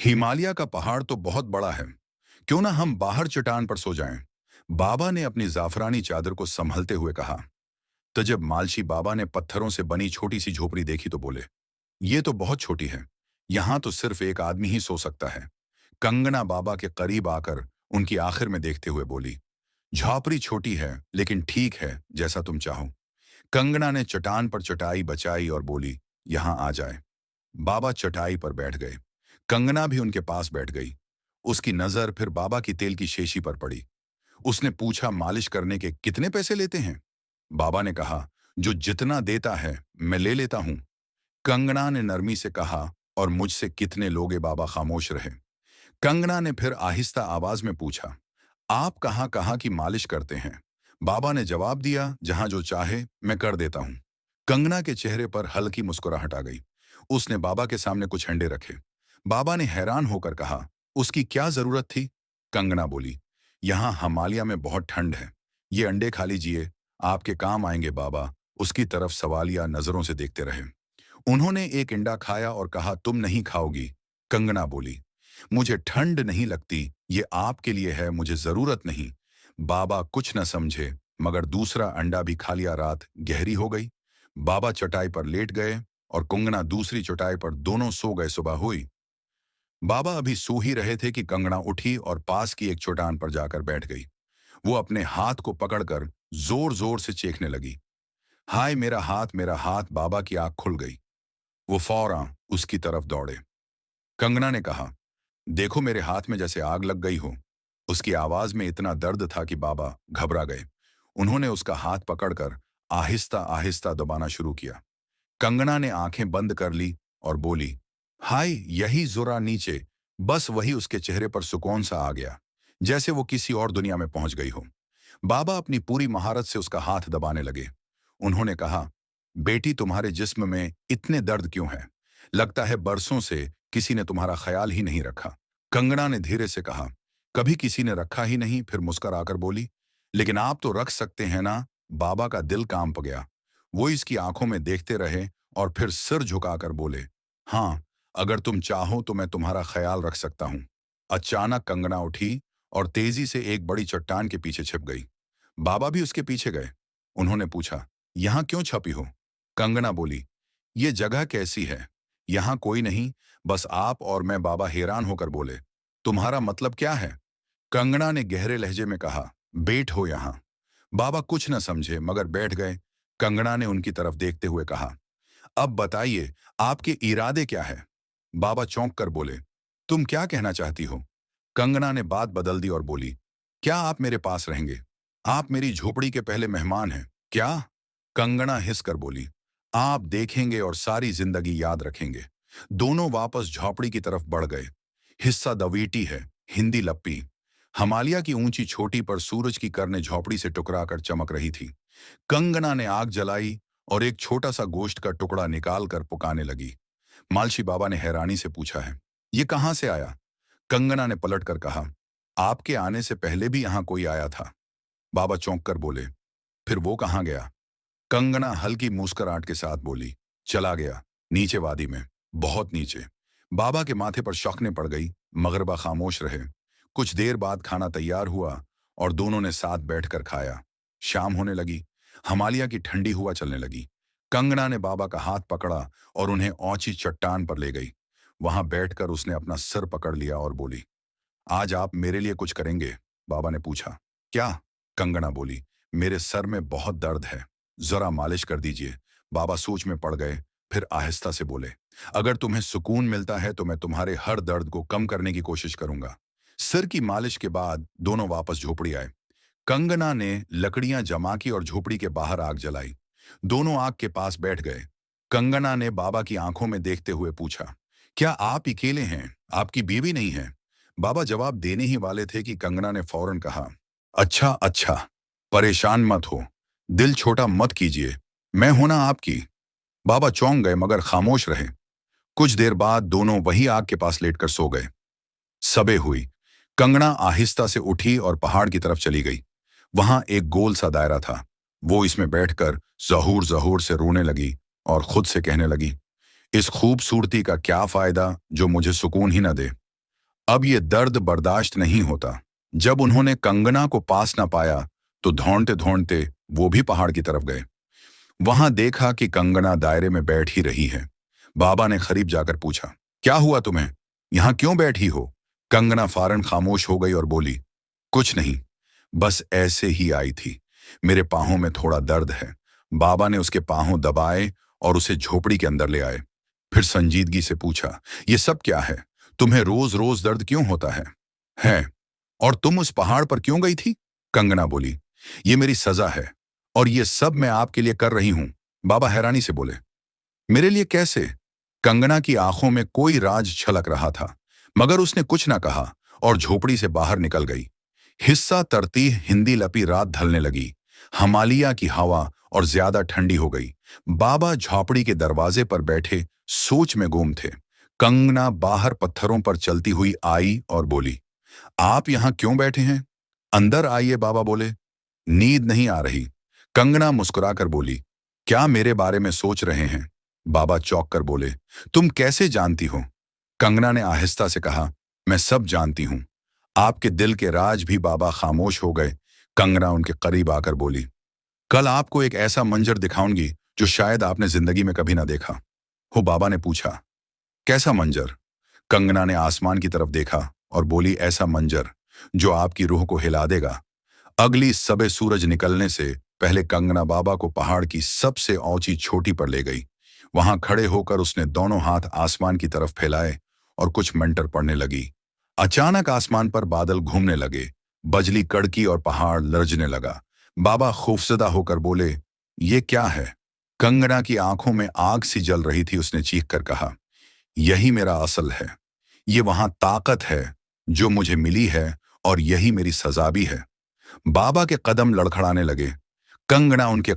हिमालय का पहाड़ तो बहुत बड़ा है। क्यों ना हम बाहर चट्टान पर सो जाएं? बाबा ने अपनी जाफरानी चादर को संभलते हुए कहा। तो जब मालशी बाबा ने पत्थरों से बनी छोटी सी झोपड़ी देखी तो बोले, ये तो बहुत छोटी है। यहाँ तो सिर्फ एक आदमी ही सो सकता है। कंगना बाबा के करीब आकर उनकी आखिर में देखते हुए बोली, झोपड़ी छोटी है लेकिन ठीक है, जैसा तुम चाहो। कंगना ने चट्टान पर चटाई बचाई और बोली, यहाँ आ जाए। बाबा चटाई पर बैठ गए। कंगना भी उनके पास बैठ गई। उसकी नजर फिर बाबा की तेल की शीशी पर पड़ी। उसने पूछा, मालिश करने के कितने पैसे लेते हैं? बाबा ने कहा, जो जितना देता है मैं ले लेता हूं। कंगना ने नरमी से कहा, और मुझसे कितने लोगे? बाबा खामोश रहे। कंगना ने फिर आहिस्ता आवाज में पूछा, आप कहाँ कहाँ की मालिश करते हैं? बाबा ने जवाब दिया, जहां जो चाहे मैं कर देता हूं। कंगना के चेहरे पर हल्की मुस्कुराहट आ गई। उसने बाबा के सामने कुछ अंडे रखे। बाबा ने हैरान होकर कहा, उसकी क्या जरूरत थी? कंगना बोली, यहाँ हिमालय में बहुत ठंड है। ये अंडे खा लीजिए, आपके काम आएंगे। बाबा उसकी तरफ सवालिया नजरों से देखते रहे। उन्होंने एक अंडा खाया और कहा, तुम नहीं खाओगी? कंगना बोली, मुझे ठंड नहीं लगती, ये आपके लिए है, मुझे जरूरत नहीं। बाबा कुछ न समझे, मगर दूसरा अंडा भी खा लिया। रात गहरी हो गई। बाबा चटाई पर लेट गए और कंगना दूसरी चटाई पर। दोनों सो गए। सुबह हुई। बाबा अभी सो ही रहे थे कि कंगना उठी और पास की एक चट्टान पर जाकर बैठ गई। वो अपने हाथ को पकड़कर जोर जोर से चीखने लगी, हाय मेरा हाथ, मेरा हाथ। बाबा की आंख खुल गई। वो फौरन उसकी तरफ दौड़े। कंगना ने कहा, देखो मेरे हाथ में जैसे आग लग गई हो। उसकी आवाज में इतना दर्द था कि बाबा घबरा गए। उन्होंने उसका हाथ पकड़कर आहिस्ता आहिस्ता दबाना शुरू किया। कंगना ने आंखें बंद कर ली और बोली, हाय, यही जुरा नीचे। बस वही उसके चेहरे पर सुकून सा आ गया, जैसे वो किसी और दुनिया में पहुंच गई हो। बाबा अपनी पूरी महारत से उसका हाथ दबाने लगे। उन्होंने कहा, बेटी, तुम्हारे जिस्म में इतने दर्द क्यों है? लगता है बरसों से किसी ने तुम्हारा ख्याल ही नहीं रखा। कंगना ने धीरे से कहा, कभी किसी ने रखा ही नहीं। फिर मुस्कुराकर बोली, लेकिन आप तो रख सकते हैं ना? बाबा का दिल कांप गया। वो इसकी आंखों में देखते रहे और फिर सिर झुकाकर बोले, हाँ, अगर तुम चाहो तो मैं तुम्हारा ख्याल रख सकता हूं। अचानक कंगना उठी और तेजी से एक बड़ी चट्टान के पीछे छिप गई। बाबा भी उसके पीछे गए। उन्होंने पूछा, यहां क्यों छपी हो? कंगना बोली, ये जगह कैसी है? यहां कोई नहीं, बस आप और मैं। बाबा हैरान होकर बोले, तुम्हारा मतलब क्या है? कंगना ने गहरे लहजे में कहा, बैठ हो यहां। बाबा कुछ न समझे मगर बैठ गए। कंगना ने उनकी तरफ देखते हुए कहा, अब बताइए, आपके इरादे क्या है? बाबा चौंक कर बोले, तुम क्या कहना चाहती हो? कंगना ने बात बदल दी और बोली, क्या आप मेरे पास रहेंगे? आप मेरी झोपड़ी के पहले मेहमान हैं क्या? कंगना हिंस कर बोली, आप देखेंगे और सारी जिंदगी याद रखेंगे। दोनों वापस झोपड़ी की तरफ बढ़ गए। हिस्सा दवीटी है, हिंदी लप्पी। हिमालय की ऊंची छोटी पर सूरज की किरणें झोपड़ी से टुकराकर चमक रही थी। कंगना ने आग जलाई और एक छोटा सा गोश्त का टुकड़ा निकालकर पकाने लगी। मालशी बाबा ने हैरानी से पूछा, है ये कहां से आया? कंगना ने पलटकर कहा, आपके आने से पहले भी यहां कोई आया था। बाबा चौंक कर बोले, फिर वो कहां गया? कंगना हल्की मुस्कुराहट के साथ बोली, चला गया, नीचे वादी में, बहुत नीचे। बाबा के माथे पर शौकने पड़ गई। मगरबा खामोश रहे। कुछ देर बाद खाना तैयार हुआ और दोनों ने साथ बैठकर खाया। शाम होने लगी। हिमालय की ठंडी हवा चलने लगी। कंगना ने बाबा का हाथ पकड़ा और उन्हें ऊंची चट्टान पर ले गई। वहां बैठकर उसने अपना सिर पकड़ लिया और बोली, आज आप मेरे लिए कुछ करेंगे? बाबा ने पूछा। क्या? कंगना बोली, मेरे सर में बहुत दर्द है, जरा मालिश कर दीजिए। बाबा सोच में पड़ गए, फिर आहिस्ता से बोले, अगर तुम्हें सुकून मिलता है तो मैं तुम्हारे हर दर्द को कम करने की कोशिश करूंगा। सिर की मालिश के बाद दोनों वापस झोपड़ी आए। कंगना ने लकड़ियां जमा की और झोपड़ी के बाहर आग जलाई। दोनों आग के पास बैठ गए। कंगना ने बाबा की आंखों में देखते हुए पूछा, क्या आप अकेले हैं? आपकी बीवी नहीं है? बाबा जवाब देने ही वाले थे कि कंगना ने फौरन कहा, अच्छा अच्छा, परेशान मत हो, दिल छोटा मत कीजिए, मैं हूं ना आपकी। बाबा चौंक गए मगर खामोश रहे। कुछ देर बाद दोनों वही आग के पास लेटकर सो गए। सबे हुई। कंगना आहिस्ता से उठी और पहाड़ की तरफ चली गई। वहां एक गोल सा दायरा था। वो इसमें बैठकर जहूर जहूर से रोने लगी और खुद से कहने लगी, इस खूबसूरती का क्या फायदा जो मुझे सुकून ही न दे। अब ये दर्द बर्दाश्त नहीं होता। जब उन्होंने कंगना को पास न पाया तो ढूंढते ढूंढते वो भी पहाड़ की तरफ गए। वहां देखा कि कंगना दायरे में बैठ ही रही है। बाबा ने करीब जाकर पूछा, क्या हुआ तुम्हें? यहां क्यों बैठी हो? कंगना फौरन खामोश हो गई और बोली, कुछ नहीं, बस ऐसे ही आई थी। मेरे पांवों में थोड़ा दर्द है। बाबा ने उसके पांव दबाए और उसे झोपड़ी के अंदर ले आए। फिर संजीदगी से पूछा, ये सब क्या है? तुम्हें रोज रोज दर्द क्यों होता है? और तुम उस पहाड़ पर क्यों गई थी? कंगना बोली, ये मेरी सजा है और ये सब मैं आपके लिए कर रही हूं। बाबा हैरानी से बोले, मेरे लिए कैसे? कंगना की आंखों में कोई राज छलक रहा था, मगर उसने कुछ ना कहा और झोपड़ी से बाहर निकल गई। हिस्सा तरती हिंदी लपी रात ढलने लगी। हिमालय की हवा और ज्यादा ठंडी हो गई। बाबा झोपड़ी के दरवाजे पर बैठे सोच में गुम थे। कंगना बाहर पत्थरों पर चलती हुई आई और बोली, आप यहां क्यों बैठे हैं? अंदर आइए, बाबा बोले। नींद नहीं आ रही। कंगना मुस्कुराकर बोली, क्या मेरे बारे में सोच रहे हैं? बाबा चौंक कर बोले, तुम कैसे जानती हो? कंगना ने आहिस्ता से कहा, मैं सब जानती हूं, आपके दिल के राज भी। बाबा खामोश हो गए। कंगना उनके करीब आकर बोली, कल आपको एक ऐसा मंजर दिखाऊंगी जो शायद आपने जिंदगी में कभी ना देखा हो। बाबा ने पूछा, कैसा मंजर? कंगना ने आसमान की तरफ देखा और बोली, ऐसा मंजर जो आपकी रूह को हिला देगा। अगली सबे सूरज निकलने से पहले कंगना बाबा को पहाड़ की सबसे ऊंची चोटी पर ले गई। वहां खड़े होकर उसने दोनों हाथ आसमान की तरफ फैलाए और कुछ मंत्र पढ़ने लगी। अचानक आसमान पर बादल घूमने लगे, बजली कड़की और पहाड़ लरजने लगा। बाबा खौफजदा होकर बोले, ये क्या है? कंगना की आंखों में आग सी जल रही थी। उसने चीख कर कहा, यही मेरा असल है। ये वहां ताकत है जो मुझे मिली है और यही मेरी सजा भी है। बाबा के कदम लड़खड़ाने लगे। कंगना उनके